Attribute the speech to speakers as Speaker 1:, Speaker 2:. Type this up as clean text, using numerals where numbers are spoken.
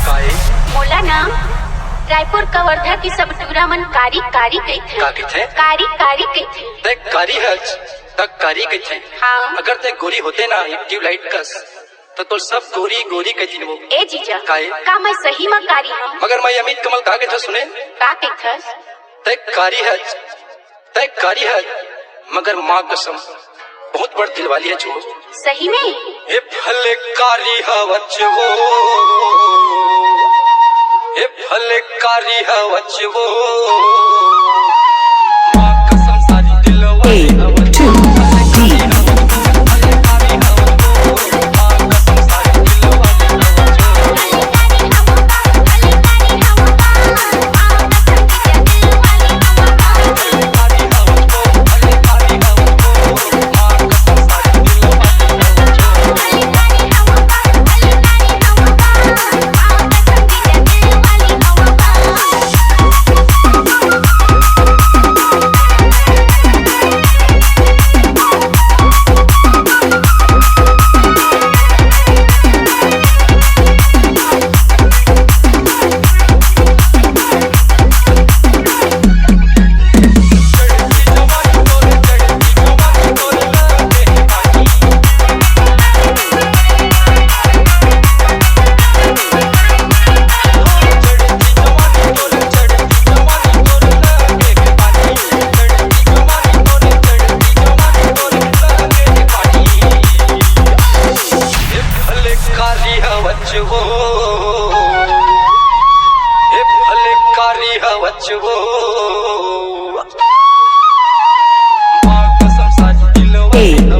Speaker 1: काहे
Speaker 2: मोला ना रायपुर कवर्धा की सब टूरा मन कारी कारी कहथे।
Speaker 1: का कहथे?
Speaker 2: कारी कारी कहथे।
Speaker 1: ते कारी है तक कारी कहथे।
Speaker 2: हाँ।
Speaker 1: अगर ते गोरी होते ना ट्यूबलाइट कस तो सब गोरी गोरी कहती वो।
Speaker 2: ए जीजा
Speaker 1: काहे?
Speaker 2: का मैं सही में कारी हूँ?
Speaker 1: मगर मैं अमित कमल का कहता सुने
Speaker 2: का कहथस?
Speaker 1: ते कारी है मगर माँ कसम बहुत बड़ दिल वाली है जो।
Speaker 2: सही में?
Speaker 1: ए भले कारी हवच वो, ए भले कारी हवच वो, माँ कसम सारी दिल वाली हवच वो। वो ए भले कारी हवच वो, माँ कसम सारी दिल वाली